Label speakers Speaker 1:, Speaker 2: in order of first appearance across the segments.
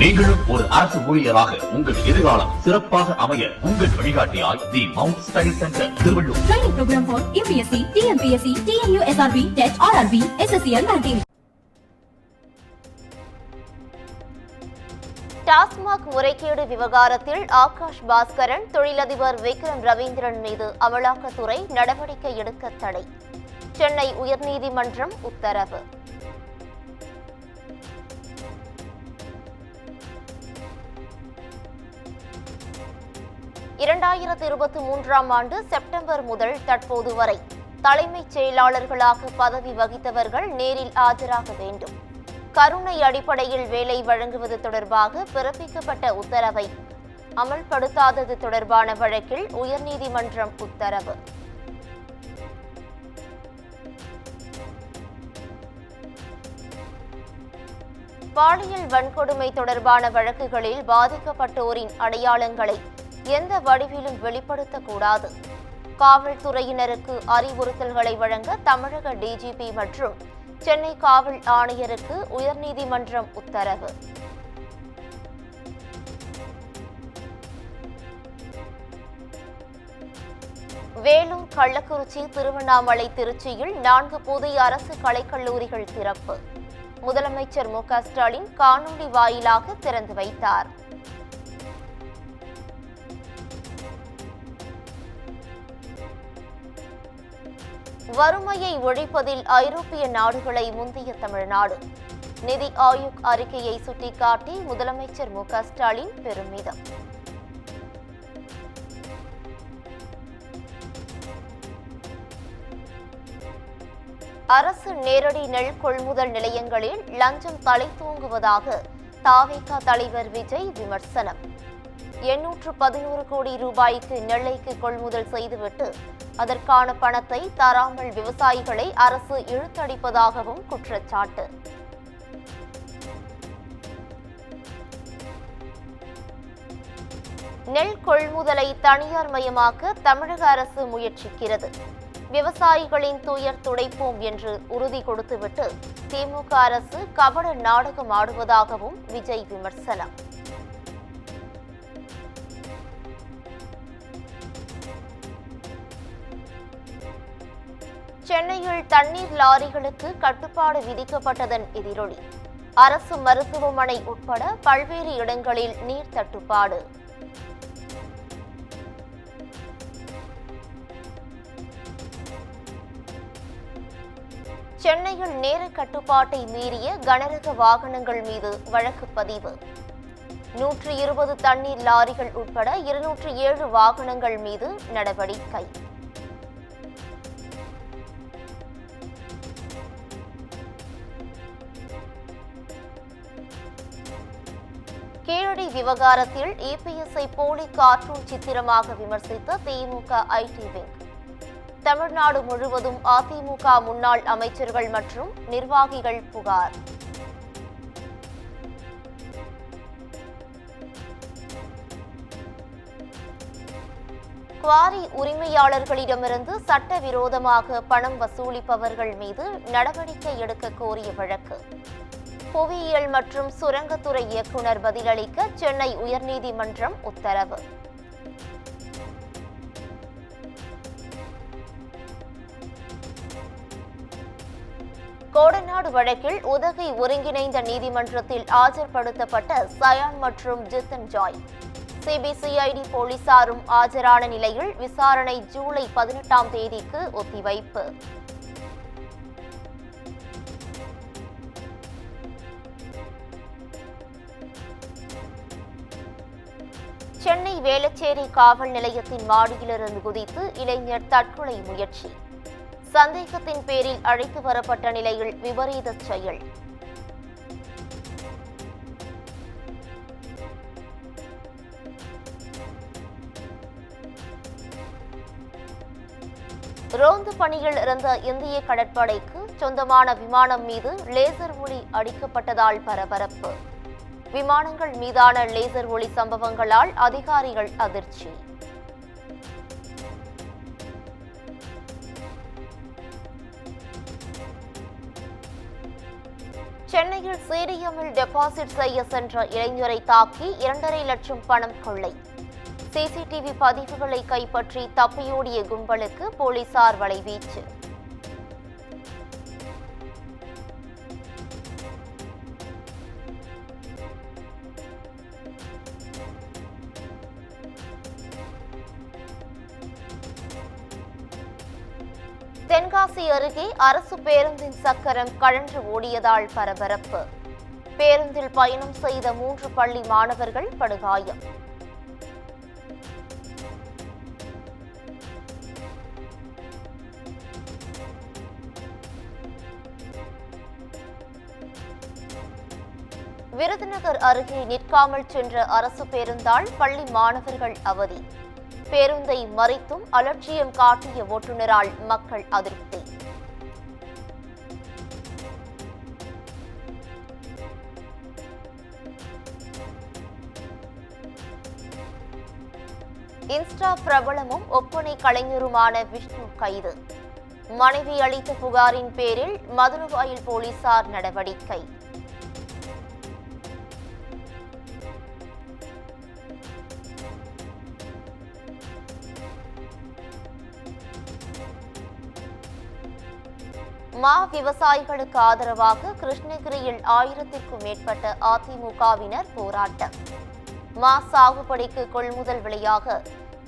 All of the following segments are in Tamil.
Speaker 1: நீங்களும் ஒரு அரசு ஊழியராக உங்கள் எதிர்காலம் சிறப்பாக அமைய உங்கள் வழிகாட்டியாய் the Mount study centre Tiruvallur.
Speaker 2: Training program for UPSC, TNPSC, TNU, SRB, TET, RRB, SSCL ranking.
Speaker 3: TASMAC முறைகேடு விவகாரத்தில் ஆகாஷ் பாஸ்கரன், தொழிலதிபர் விக்ரம் ரவீந்திரன் மீது அமலாக்கத்துறை நடவடிக்கை எடுக்க தடை. சென்னை உயர்நீதிமன்றம் உத்தரவு. இரண்டாயிரத்து 23ஆம் ஆண்டு செப்டம்பர் முதல் தற்போது வரை தலைமைச் செயலாளர்களாக பதவி வகித்தவர்கள் நேரில் ஆஜராக வேண்டும். கருணை அடிப்படையில் வேலை வழங்குவது தொடர்பாக பிறப்பிக்கப்பட்ட உத்தரவை அமல்படுத்தாதது தொடர்பான வழக்கில் உயர்நீதிமன்றம் உத்தரவு. பாலியல் வன்கொடுமை தொடர்பான வழக்குகளில் பாதிக்கப்பட்டோரின் அடையாளங்களை எந்த வடிவிலும் வெளிப்படுத்தக்கூடாது. காவல்துறையினருக்கு அறிவுறுத்தல்களை வழங்க தமிழக டிஜிபி மற்றும் சென்னை காவல் ஆணையருக்கு உயர்நீதிமன்றம் உத்தரவு. வேலூர், கள்ளக்குறிச்சி, திருவண்ணாமலை, திருச்சியில் 4 புதிய அரசு கலைக்கல்லூரிகள் திறப்பு. முதலமைச்சர் மு க ஸ்டாலின் காணொலி வாயிலாக திறந்து வைத்தார். வறுமையை ஒழிப்பதில் ஐரோப்பிய நாடுகளை முந்திய தமிழ்நாடு. நிதி ஆயோக் அறிக்கையை சுட்டிக்காட்டி முதலமைச்சர் மு க ஸ்டாலின் பெருமிதம். அரசு நேரடி நெல் கொள்முதல் நிலையங்களில் லஞ்சம் தலை தூங்குவதாக தாவேகா தலைவர் விஜய் விமர்சனம். 811 கோடி ரூபாய்க்கு நெல்லைக்கு கொள்முதல் செய்துவிட்டு அதற்கான பணத்தை தராமல் விவசாயிகளை அரசு இழுத்தடிப்பதாகவும் குற்றச்சாட்டு. நெல் கொள்முதலை தனியார் மயமாக்க தமிழக அரசு முயற்சிக்கிறது. விவசாயிகளின் துயர் துடைப்போம் என்று உறுதி கொடுத்துவிட்டு திமுக அரசு கபட நாடகம் ஆடுவதாகவும் விஜய் விமர்சனம். சென்னையில் தண்ணீர் லாரிகளுக்கு கட்டுப்பாடு விதிக்கப்பட்டதன் எதிரொலி. அரசு மருத்துவமனை உட்பட பல்வேறு இடங்களில் நீர் தட்டுப்பாடு. சென்னையில் நேர கட்டுப்பாட்டை மீறிய கனரக வாகனங்கள் மீது வழக்கு பதிவு. 120 தண்ணீர் லாரிகள் உட்பட 207 வாகனங்கள் மீது நடவடிக்கை. கீழடி விவகாரத்தில் இபிஎஸ்ஐ போலி கார்ட்டூன் சித்திரமாக விமர்சித்த திமுக ஐடி விங். தமிழ்நாடு முழுவதும் அதிமுக முன்னாள் அமைச்சர்கள் மற்றும் நிர்வாகிகள் புகார். குவாரி உரிமையாளர்களிடமிருந்து சட்டவிரோதமாக பணம் வசூலிப்பவர்கள் மீது நடவடிக்கை எடுக்க கோரிய வழக்கு. புவியியல் மற்றும் சுரங்கத்துறை இயக்குநர் பதிலளிக்க சென்னை உயர்நீதிமன்றம் உத்தரவு. கோடநாடு வழக்கில் உதகை ஒருங்கிணைந்த நீதிமன்றத்தில் ஆஜர்படுத்தப்பட்ட சயான் மற்றும் ஜித்தன் ஜாய். சிபிசிஐடி போலீசாரும் ஆஜரான நிலையில் விசாரணை ஜூலை 18ஆம் தேதிக்கு ஒத்திவைப்பு. சென்னை வேளச்சேரி காவல் நிலையத்தின் மாடியிலிருந்து குதித்து இளைஞர் தற்கொலை முயற்சி. சந்தேகத்தின் பேரில் அழைத்து வரப்பட்ட நிலையில் விபரீத செயல். ரோந்து பணியில் இருந்த இந்திய கடற்படைக்கு சொந்தமான விமானம் மீது லேசர் ஒளி அடிக்கப்பட்டதால் பரபரப்பு. விமானங்கள் மீதான லேசர் ஒளி சம்பவங்களால் அதிகாரிகள் அதிர்ச்சி. சென்னையில் சிடிஎம்மில் டெபாசிட் செய்ய சென்ற இளைஞரை தாக்கி 2.5 லட்சம் பணம் கொள்ளை. சிசிடிவி பதிவுகளை கைப்பற்றி தப்பியோடிய கும்பலுக்கு போலீசார் வலைவீச்சு. தென்காசி அருகே அரசு பேருந்தின் சக்கரம் கழன்று ஓடியதால் பரபரப்பு. பேருந்தில் பயணம் செய்த 3 பள்ளி மாணவர்கள் படுகாயம். விருதுநகர் அருகே நிற்காமல் சென்ற அரசு பேருந்தால் பள்ளி மாணவர்கள் அவதி. பேருந்தை மறித்தும் அலட்சியம் காட்டிய ஓட்டுநரால் மக்கள் அதிருப்தி. இன்ஸ்டா பிரபலமும் ஒப்பனை கலைஞருமான விஷ்ணு கைது. மனைவி அளித்த புகாரின் பேரில் மதுரவாயல் போலீசார் நடவடிக்கை. மா விவசாயிகளுக்கு ஆதரவாக கிருஷ்ணகிரியில் 1000க்கும் மேற்பட்ட அதிமுகவினர் போராட்டம். மா சாகுபடிக்கு கொள்முதல் விலையாக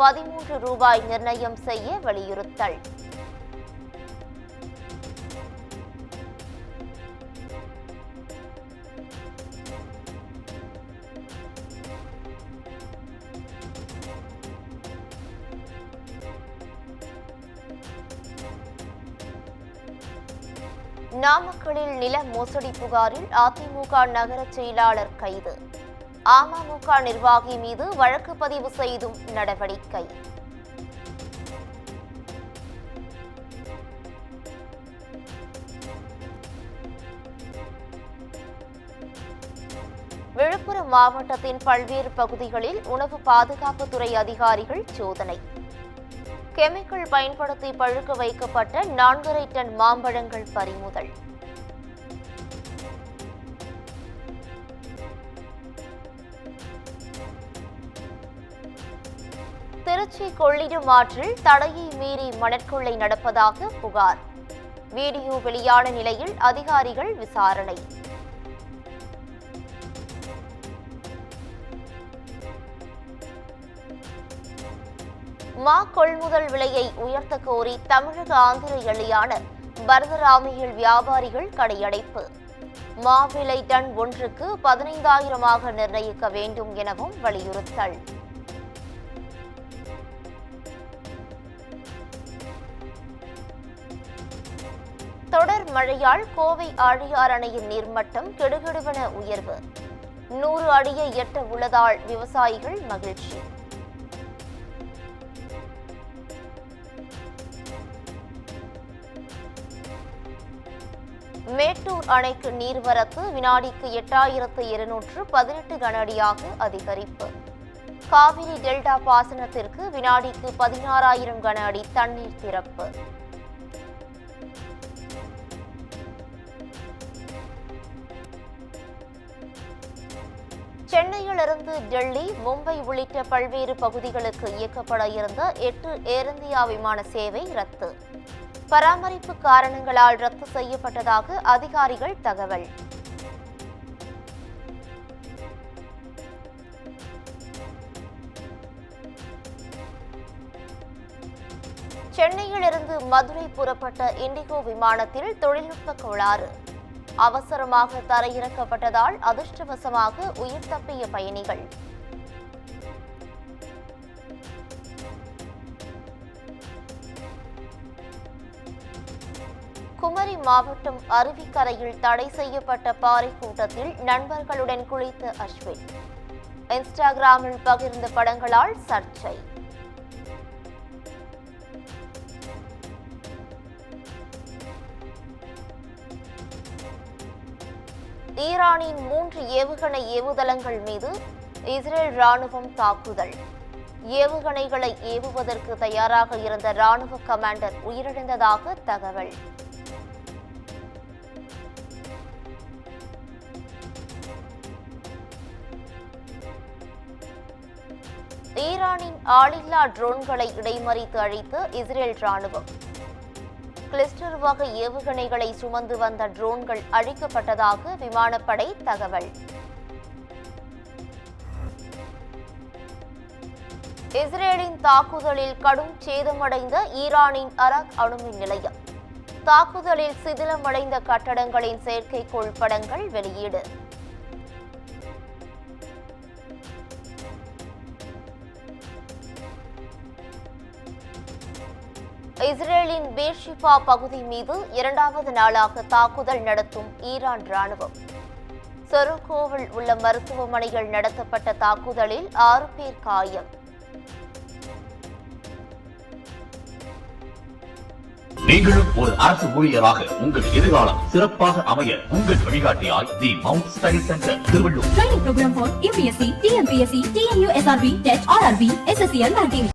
Speaker 3: 13 ரூபாய் நிர்ணயம் செய்ய வலியுறுத்தல். நாமக்கலில் நில மோசடி புகாரில் அதிமுக நகர செயலாளர் கைது. அமமுக நிர்வாகி மீது வழக்கு பதிவு செய்தும் நடவடிக்கை. விழுப்புரம் மாவட்டத்தின் பல்வேறு பகுதிகளில் உணவு பாதுகாப்புத்துறை அதிகாரிகள் சோதனை. கெமிக்கல் பயன்படுத்தி பழுக்க வைக்கப்பட்ட 4.5 டன் மாம்பழங்கள் பறிமுதல். திருச்சி கொள்ளிடம் ஆற்றில் தடையை மீறி மணற்கொள்ளை நடப்பதாக புகார். வீடியோ வெளியான நிலையில் அதிகாரிகள் விசாரணை. மா கொள்முதல் விலையை உயர்த்த கோரி தமிழக ஆந்திர எல்லையான பரதராமையில் வியாபாரிகள் கடையடைப்பு. மா விலை டன் ஒன்றுக்கு 15,000 நிர்ணயிக்க வேண்டும் எனவும் வலியுறுத்தல். தொடர் மழையால் கோவை ஆழியார் அணையின் நீர்மட்டம் கிடுகிடுவென உயர்வு. 100 அடியை எட்ட உள்ளதால் விவசாயிகள் மகிழ்ச்சி. மேட்டூர் அணைக்கு நீர்வரத்து வினாடிக்கு 8218 கன அடியாக அதிகரிப்பு. காவிரி டெல்டா பாசனத்திற்கு வினாடிக்கு 16,000 கன அடி தண்ணீர் திறப்பு. சென்னையிலிருந்து டெல்லி, மும்பை உள்ளிட்ட பல்வேறு பகுதிகளுக்கு இயக்கப்பட இருந்த 8 ஏர் இந்தியா விமான சேவை ரத்து. பராமரிப்பு காரணங்களால் ரத்து செய்யப்பட்டதாக அதிகாரிகள் தகவல். சென்னையிலிருந்து மதுரை புறப்பட்ட இண்டிகோ விமானத்தில் தொழில்நுட்ப கோளாறு. அவசரமாக தரையிறக்கப்பட்டதால் அதிர்ஷ்டவசமாக உயிர் தப்பிய பயணிகள். குமரி மாவட்டம் அருவிக்கரையில் தடை செய்யப்பட்ட பாறை கூட்டத்தில் நண்பர்களுடன் குளித்த அஸ்வின். இன்ஸ்டாகிராமில் பகிர்ந்த படங்களால் சர்ச்சை. ஈரானின் 3 ஏவுகணை ஏவுதளங்கள் மீது இஸ்ரேல் ராணுவம் தாக்குதல். ஏவுகணைகளை ஏவுவதற்கு தயாராக இருந்த ராணுவ கமாண்டர் உயிரிழந்ததாக தகவல். ஈரானின் ஆளில்லா ட்ரோன்களை இடைமறித்து அழித்து இஸ்ரேல் ராணுவம். கிளஸ்டர் வகை ஏவுகணைகளை சுமந்து வந்த ட்ரோன்கள் அழிக்கப்பட்டதாக விமானப்படை தகவல். இஸ்ரேலின் தாக்குதலில் கடும் சேதமடைந்த ஈரானின் அராக் அணுமின் நிலையம். தாக்குதலில் சிதிலமடைந்த கட்டடங்களின் செயற்கைக்கோள் படங்கள் வெளியீடு. இஸ்ரேலின் பேர்ஷிபா பகுதி மீது 2வது நாளாக தாக்குதல் நடத்தும் ஈரான் ராணுவம். சொரோகோவில் உள்ள மருத்துவமனைகள் நடத்தப்பட்ட தாக்குதலில் 6 பேர் காயம்.
Speaker 1: நீங்களும் ஒரு அரசு ஊழியராக உங்கள் எதிர்காலம் சிறப்பாக அமைய உங்கள் வழிகாட்டியாய் the Mount study centre Tiruvallur.
Speaker 2: Training program for UPSC, TNPSC, TNU SRB, TET, RRB, SSCL ranking.